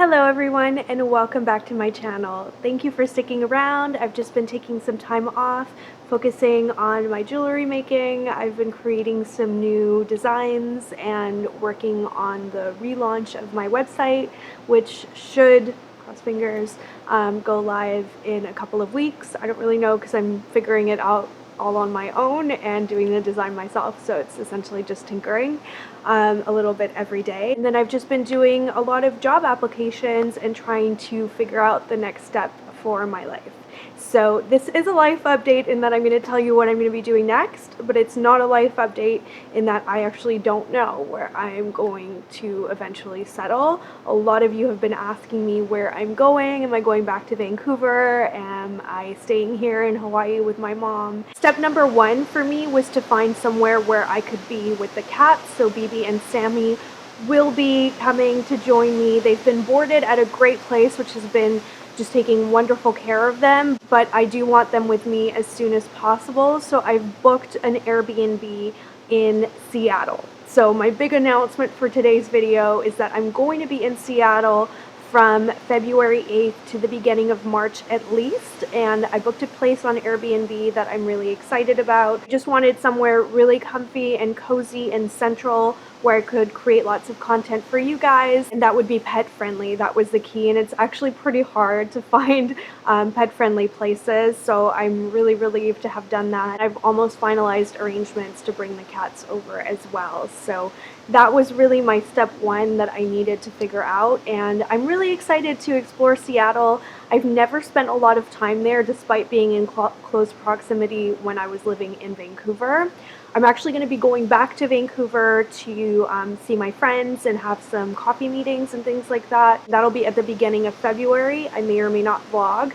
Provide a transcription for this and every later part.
Hello everyone and welcome back to my channel. Thank you for sticking around. I've just been taking some time off, focusing on my jewelry making. I've been creating some new designs and working on the relaunch of my website, which should, cross fingers, go live in a couple of weeks. I don't really know because I'm figuring it out all on my own and doing the design myself, so it's essentially just tinkering a little bit every day. And then I've just been doing a lot of job applications and trying to figure out the next step for my life. So this is a life update in that I'm going to tell you what I'm going to be doing next, but it's not a life update in that I actually don't know where I'm going to eventually settle. A lot of you have been asking me where I'm going. Am I going back to Vancouver? Am I staying here in Hawaii with my mom? Step number one for me was to find somewhere where I could be with the cats. So BB and Sammy will be coming to join me. They've been boarded at a great place, which has been just taking wonderful care of them, but I do want them with me as soon as possible. So I've booked an Airbnb in Seattle. So my big announcement for today's video is that I'm going to be in Seattle from February 8th to the beginning of March at least, and I booked a place on Airbnb that I'm really excited about. I just wanted somewhere really comfy and cozy and central where I could create lots of content for you guys, and that would be pet friendly. That was the key, and it's actually pretty hard to find pet friendly places, so I'm really relieved to have done that. I've almost finalized arrangements to bring the cats over as well, so that was really my step one that I needed to figure out, and I'm really excited to explore Seattle. I've never spent a lot of time there despite being in close proximity when I was living in Vancouver. I'm actually going to be going back to Vancouver to see my friends and have some coffee meetings and things like that. That'll be at the beginning of February. I may or may not vlog.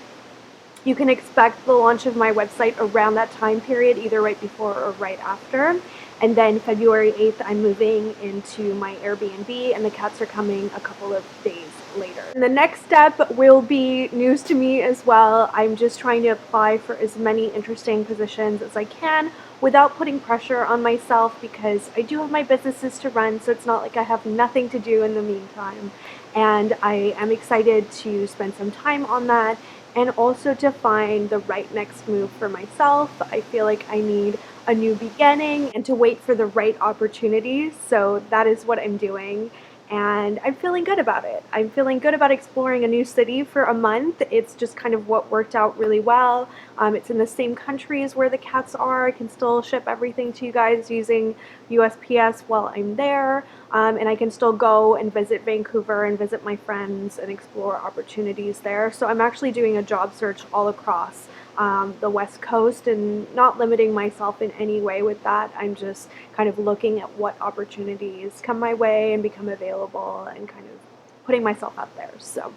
You can expect the launch of my website around that time period, either right before or right after. And then February 8th, I'm moving into my Airbnb, and the cats are coming a couple of days later. And the next step will be news to me as well. I'm just trying to apply for as many interesting positions as I can without putting pressure on myself, because I do have my businesses to run, so it's not like I have nothing to do in the meantime. And I am excited to spend some time on that and also to find the right next move for myself. I feel like I need a new beginning and to wait for the right opportunities. So that is what I'm doing, and I'm feeling good about it. I'm feeling good about exploring a new city for a month. It's just kind of what worked out really well. It's in the same country as where the cats are. I can still ship everything to you guys using USPS while I'm there, and I can still go and visit Vancouver and visit my friends and explore opportunities there. So I'm actually doing a job search all across the West Coast and not limiting myself in any way with that. I'm just kind of looking at what opportunities come my way and become available and kind of putting myself out there. So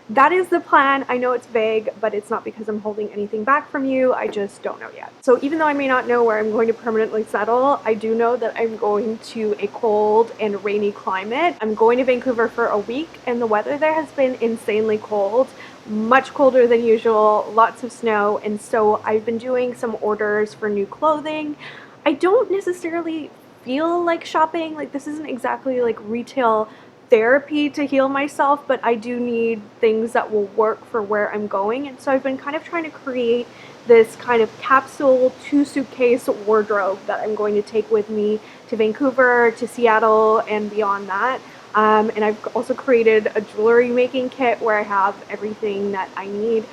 that is the plan. I know it's vague, but it's not because I'm holding anything back from you. I just don't know yet. So even though I may not know where I'm going to permanently settle, I do know that I'm going to a cold and rainy climate. I'm going to Vancouver for a week, and the weather there has been insanely cold. Much colder than usual, lots of snow, and so I've been doing some orders for new clothing. I don't necessarily feel like shopping. Like, this isn't exactly like retail therapy to heal myself, but I do need things that will work for where I'm going, and so I've been kind of trying to create this kind of capsule 2-suitcase wardrobe that I'm going to take with me to Vancouver, to Seattle, and beyond that. And I've also created a jewelry making kit where I have everything that I need,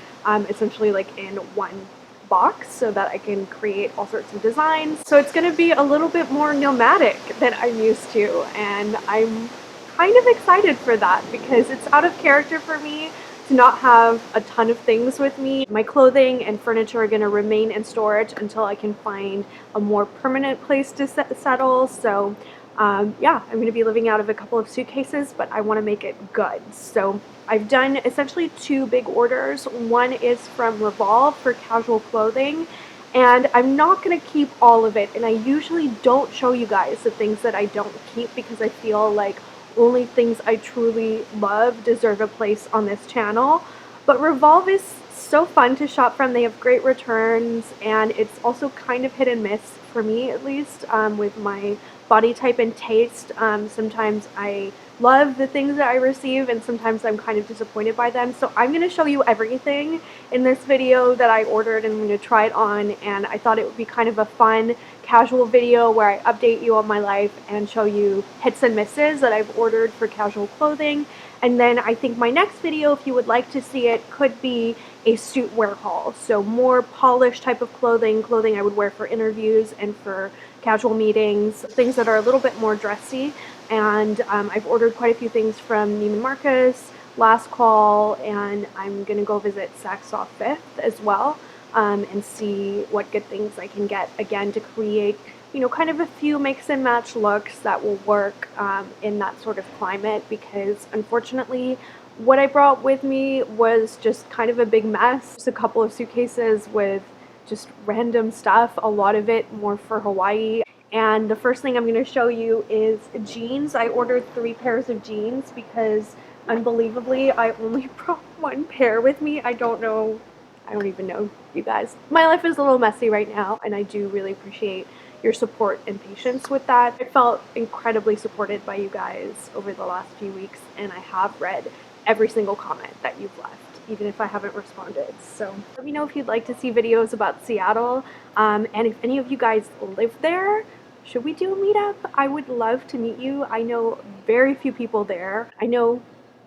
essentially like in one box, so that I can create all sorts of designs. So it's going to be a little bit more nomadic than I'm used to, and I'm kind of excited for that because it's out of character for me to not have a ton of things with me. My clothing and furniture are going to remain in storage until I can find a more permanent place to settle. So yeah, I'm going to be living out of a couple of suitcases, but I want to make it good. So I've done essentially 2 big orders. One is from Revolve for casual clothing, and I'm not going to keep all of it. And I usually don't show you guys the things that I don't keep because I feel like only things I truly love deserve a place on this channel. But Revolve is so fun to shop from. They have great returns, and it's also kind of hit and miss for me, at least, with my body type and taste. Sometimes I love the things that I receive, and sometimes I'm kind of disappointed by them. So I'm going to show you everything in this video that I ordered, and I'm going to try it on, and I thought it would be kind of a fun casual video where I update you on my life and show you hits and misses that I've ordered for casual clothing. And then I think my next video, if you would like to see it, could be a suit wear haul. So more polished type of clothing I would wear for interviews and for casual meetings, things that are a little bit more dressy. And I've ordered quite a few things from Neiman Marcus, Last Call, and I'm gonna go visit Saks Off 5th as well, and see what good things I can get, again, to create, you know, kind of a few mix and match looks that will work in that sort of climate, because unfortunately what I brought with me was just kind of a big mess. Just a couple of suitcases with just random stuff, a lot of it more for Hawaii. And the first thing I'm going to show you is jeans. I ordered 3 pairs of jeans because unbelievably I only brought 1 pair with me. I don't even know, you guys. My life is a little messy right now, and I do really appreciate your support and patience with that. I felt incredibly supported by you guys over the last few weeks, and I have read every single comment that you've left, even if I haven't responded. So let me know if you'd like to see videos about Seattle, and if any of you guys live there, should we do a meetup? I would love to meet you. I know very few people there.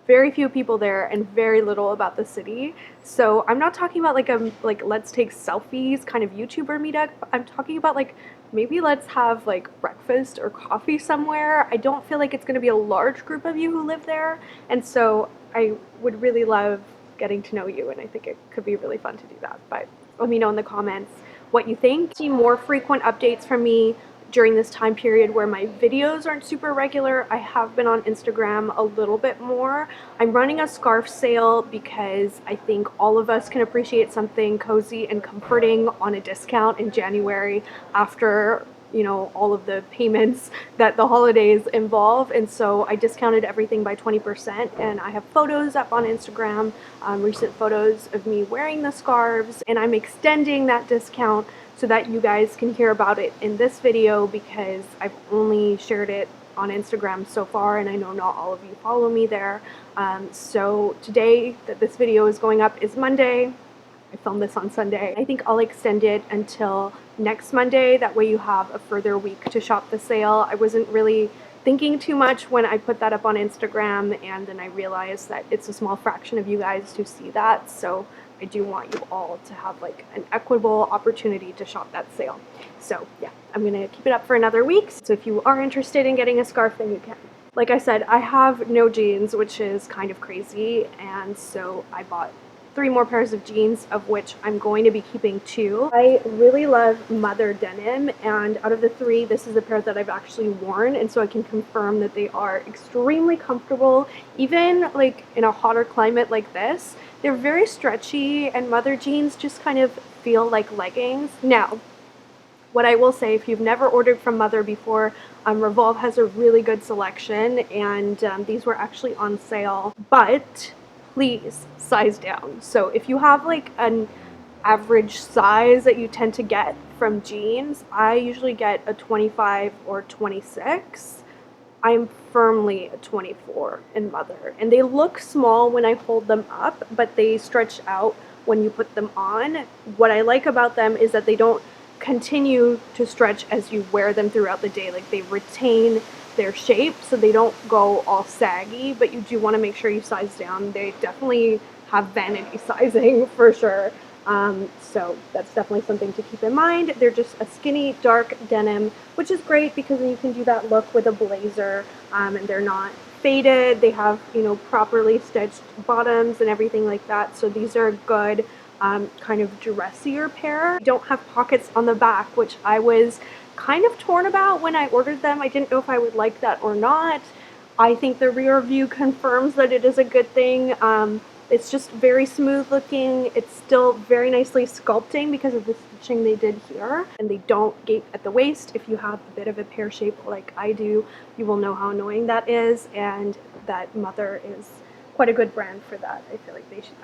And very little about the city. So I'm not talking about like let's take selfies kind of YouTuber meetup. I'm talking about like maybe let's have like breakfast or coffee somewhere. I don't feel like it's going to be a large group of you who live there, and so I would really love getting to know you, and I think it could be really fun to do that. But let me know in the comments what you think. See more frequent updates from me during this time period where my videos aren't super regular. I have been on Instagram a little bit more. I'm running a scarf sale because I think all of us can appreciate something cozy and comforting on a discount in January after, you know, all of the payments that the holidays involve. And so I discounted everything by 20%, and I have photos up on Instagram, recent photos of me wearing the scarves, and I'm extending that discount so that you guys can hear about it in this video, because I've only shared it on Instagram so far, and I know not all of you follow me there. So today that this video is going up is Monday. I filmed this on Sunday. I think I'll extend it until next Monday. That way you have a further week to shop the sale. I wasn't really thinking too much when I put that up on Instagram, and then I realized that it's a small fraction of you guys who see that. So I do want you all to have like an equitable opportunity to shop that sale. So yeah, I'm gonna keep it up for another week. So if you are interested in getting a scarf, then you can. Like I said, I have no jeans, which is kind of crazy, and so I bought 3 more pairs of jeans, of which I'm going to be keeping 2. I really love Mother denim, and out of the 3, this is a pair that I've actually worn, and so I can confirm that they are extremely comfortable, even like in a hotter climate like this. They're very stretchy, and Mother jeans just kind of feel like leggings. Now, what I will say, if you've never ordered from Mother before, Revolve has a really good selection, and these were actually on sale, but please size down. So if you have like an average size that you tend to get from jeans, I usually get a 25 or 26. I'm firmly a 24 in Mother, and they look small when I hold them up, but they stretch out when you put them on. What I like about them is that they don't continue to stretch as you wear them throughout the day. Like, they retain their shape, so they don't go all saggy, but you do want to make sure you size down. They definitely have vanity sizing for sure. So that's definitely something to keep in mind. They're just a skinny, dark denim, which is great because then you can do that look with a blazer, and they're not faded. They have, you know, properly stitched bottoms and everything like that. So these are a good kind of dressier pair. They don't have pockets on the back, which I was kind of torn about when I ordered them. I didn't know if I would like that or not. I think the rear view confirms that it is a good thing. It's just very smooth looking. It's still very nicely sculpting because of the stitching they did here. And they don't gape at the waist. If you have a bit of a pear shape like I do, you will know how annoying that is. And that Mother is quite a good brand for that. I feel like they should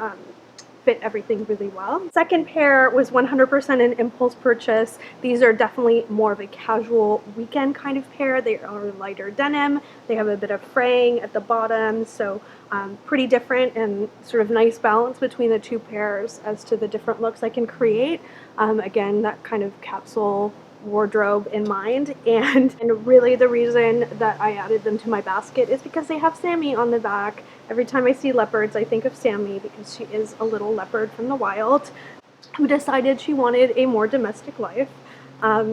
fit everything really well. Second pair was 100% an impulse purchase. These are definitely more of a casual weekend kind of pair. They are lighter denim. They have a bit of fraying at the bottom, so pretty different and sort of nice balance between the two pairs as to the different looks I can create. Again, that kind of capsule wardrobe in mind, and really the reason that I added them to my basket is because they have Sammy on the back. Every time I see leopards, I think of Sammy because she is a little leopard from the wild who decided she wanted a more domestic life.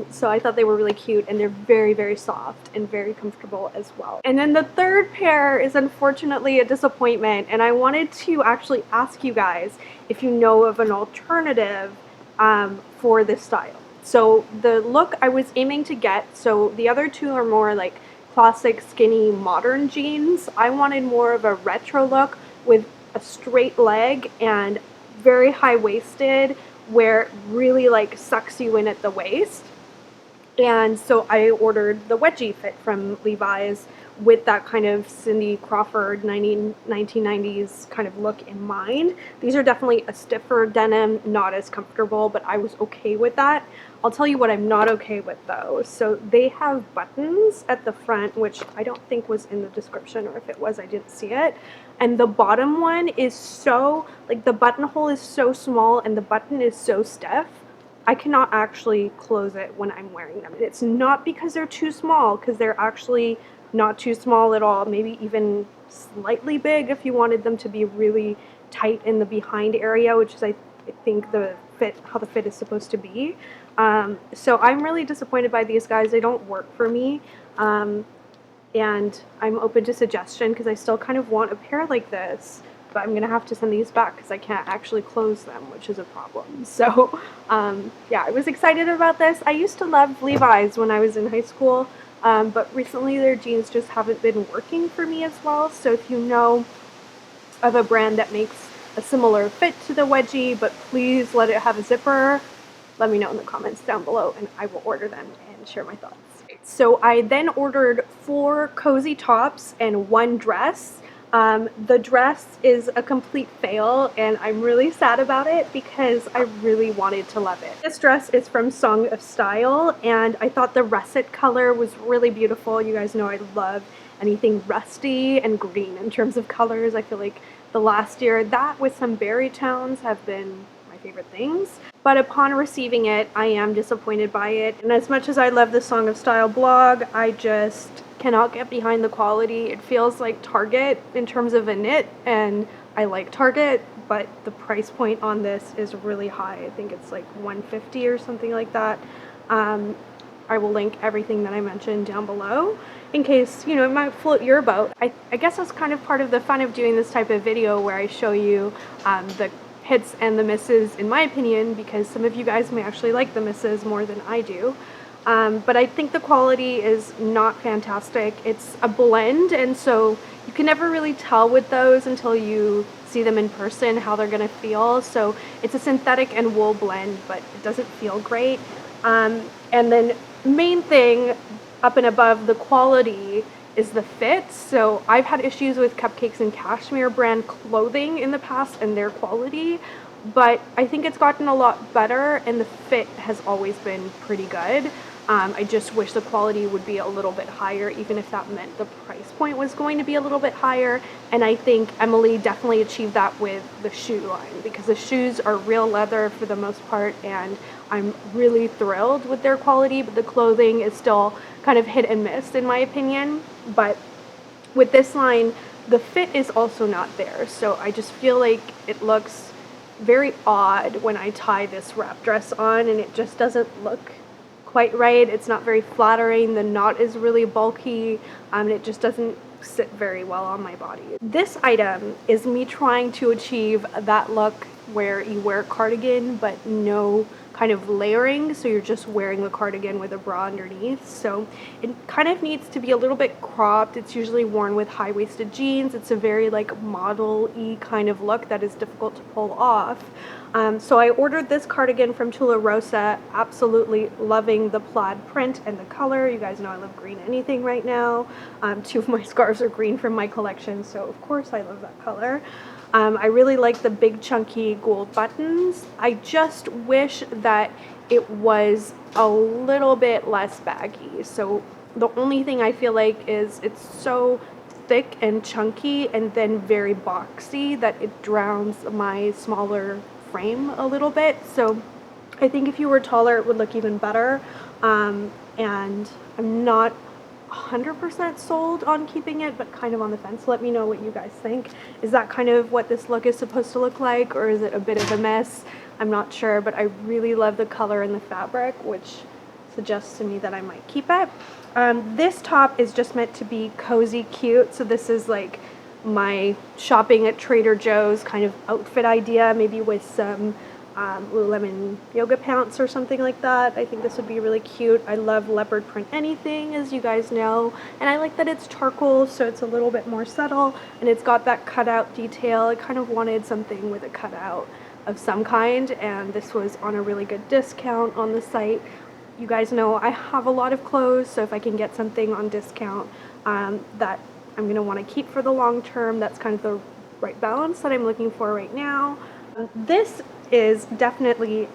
So I thought they were really cute, and they're very, very soft and very comfortable as well. And then the third pair is unfortunately a disappointment, and I wanted to actually ask you guys if you know of an alternative for this style. So the look I was aiming to get, so the other two are more like classic skinny modern jeans. I wanted more of a retro look with a straight leg and very high-waisted, where it really like sucks you in at the waist. And so I ordered the wedgie fit from Levi's with that kind of Cindy Crawford 1990s kind of look in mind. These are definitely a stiffer denim, not as comfortable, but I was okay with that. I'll tell you what I'm not okay with though. So they have buttons at the front, which I don't think was in the description, or if it was, I didn't see it. And the bottom one is so, like the buttonhole is so small and the button is so stiff, I cannot actually close it when I'm wearing them. And it's not because they're too small, because they're actually not too small at all, maybe even slightly big if you wanted them to be really tight in the behind area, which is I think the fit, how the fit is supposed to be. So I'm really disappointed by these guys. They don't work for me. And I'm open to suggestion because I still kind of want a pair like this, but I'm gonna have to send these back because I can't actually close them, which is a problem. So yeah, I was excited about this. I used to love Levi's when I was in high school, but recently their jeans just haven't been working for me as well. So if you know of a brand that makes a similar fit to the wedgie, but please let it have a zipper, let me know in the comments down below and I will order them and share my thoughts. So I then ordered 4 cozy tops and 1 dress. The dress is a complete fail and I'm really sad about it because I really wanted to love it. This dress is from Song of Style and I thought the russet color was really beautiful. You guys know I love anything rusty and green in terms of colors. I feel like the last year that with some berry tones have been my favorite things. But upon receiving it, I am disappointed by it. And as much as I love the Song of Style blog, I just cannot get behind the quality. It feels like Target in terms of a knit, and I like Target, but the price point on this is really high. I think it's like $150 or something like that. I will link everything that I mentioned down below in case, you know, it might float your boat. I guess that's kind of part of the fun of doing this type of video where I show you the hits and the misses in my opinion, because some of you guys may actually like the misses more than I do. But I think the quality is not fantastic. It's a blend, and so you can never really tell with those until you see them in person how they're gonna feel. So it's a synthetic and wool blend, but it doesn't feel great. And then main thing up and above the quality is the fit. So I've had issues with Cupcakes and Cashmere brand clothing in the past and their quality, but I think it's gotten a lot better and the fit has always been pretty good. I just wish the quality would be a little bit higher, even if that meant the price point was going to be a little bit higher. And I think Emily definitely achieved that with the shoe line, because the shoes are real leather for the most part, and I'm really thrilled with their quality, but the clothing is still kind of hit and miss in my opinion. But with this line, the fit is also not there. So I just feel like it looks very odd when I tie this wrap dress on, and it just doesn't look quite right. It's not very flattering. The knot is really bulky, and it just doesn't sit very well on my body. This item is me trying to achieve that look where you wear a cardigan but no kind of layering, so you're just wearing the cardigan with a bra underneath. So it kind of needs to be a little bit cropped. It's usually worn with high-waisted jeans. It's a very like model-y kind of look that is difficult to pull off. So I ordered this cardigan from Tularosa, absolutely loving the plaid print and the color. You guys know I love green anything right now. 2 of my scarves are green from my collection, so of course I love that color. I really like the big chunky gold buttons. I just wish that it was a little bit less baggy. So the only thing I feel like is it's so thick and chunky and then very boxy that it drowns my smaller frame a little bit. So I think if you were taller it would look even better. And I'm not 100% sold on keeping it, but kind of on the fence. Let me know what you guys think. Is that kind of what this look is supposed to look like, or is it a bit of a mess? I'm not sure, but I really love the color and the fabric, which suggests to me that I might keep it. This top is just meant to be cozy cute, so this is like my shopping at Trader Joe's kind of outfit idea, maybe with some Lululemon yoga pants or something like that. I think this would be really cute. I love leopard print anything, as you guys know, and I like that it's charcoal, so it's a little bit more subtle, and it's got that cutout detail. I kind of wanted something with a cutout of some kind, and this was on a really good discount on the site. You guys know I have a lot of clothes, so if I can get something on discount that I'm going to want to keep for the long term, that's kind of the right balance that I'm looking for right now. This is definitely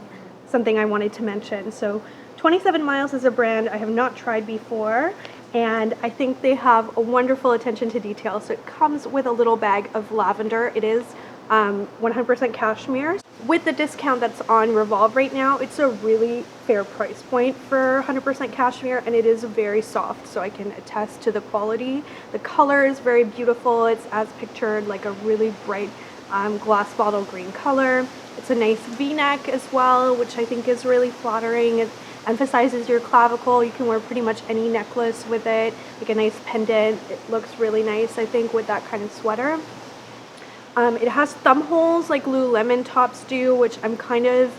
something I wanted to mention. So 27 Miles is a brand I have not tried before, and I think they have a wonderful attention to detail. So it comes with a little bag of lavender. It is 100% cashmere. With the discount that's on Revolve right now, it's a really fair price point for 100% cashmere, and it is very soft, so I can attest to the quality. The color is very beautiful. It's as pictured, like a really bright glass bottle green color. It's a nice v-neck as well, which I think is really flattering. It emphasizes your clavicle. You can wear pretty much any necklace with it, like a nice pendant. It looks really nice, I think, with that kind of sweater. It has thumb holes like Lululemon tops do, which I'm kind of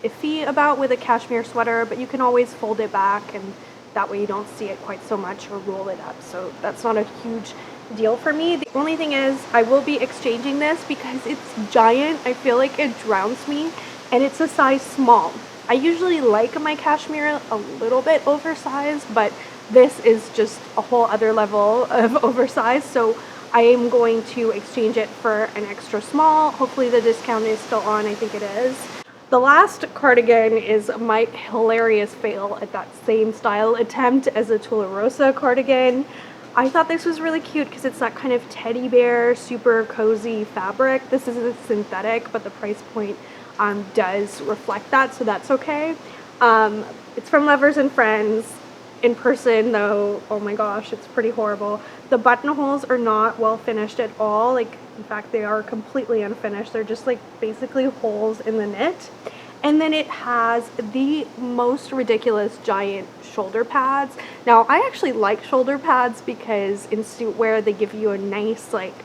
iffy about with a cashmere sweater, but you can always fold it back, and that way you don't see it quite so much, or roll it up, so that's not a huge deal for me. The only thing is I will be exchanging this because it's giant. I feel like it drowns me, and it's a size small. I usually like my cashmere a little bit oversized, but this is just a whole other level of oversized, so I am going to exchange it for an extra small. Hopefully the discount is still on. I think it is. The last cardigan is my hilarious fail at that same style attempt as a Tularosa cardigan. I thought this was really cute because it's that kind of teddy bear, super cozy fabric. This is a synthetic, but the price point does reflect that, so that's okay. It's from Lovers and Friends. In person though, oh my gosh, it's pretty horrible. The buttonholes are not well finished at all. Like, in fact, they are completely unfinished. They're just like basically holes in the knit. And then it has the most ridiculous giant shoulder pads. Now, I actually like shoulder pads because in suit wear they give you a nice like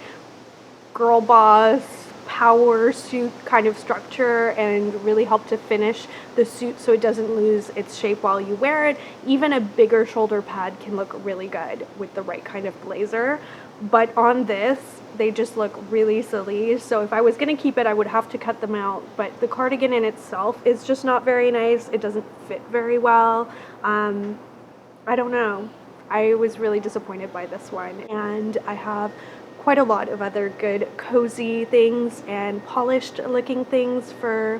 girl boss power suit kind of structure and really help to finish the suit so it doesn't lose its shape while you wear it. Even a bigger shoulder pad can look really good with the right kind of blazer, but on this they just look really silly. So if I was going to keep it, I would have to cut them out, but the cardigan in itself is just not very nice. It doesn't fit very well. I don't know. I was really disappointed by this one, and I have quite a lot of other good cozy things and polished looking things for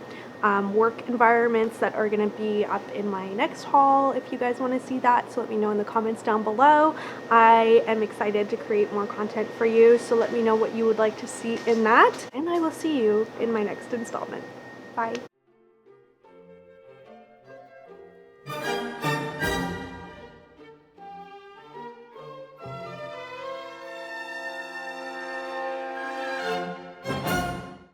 work environments that are going to be up in my next haul if you guys want to see that. So let me know in the comments down below. I am excited to create more content for you, so let me know what you would like to see in that, and I will see you in my next installment. Bye.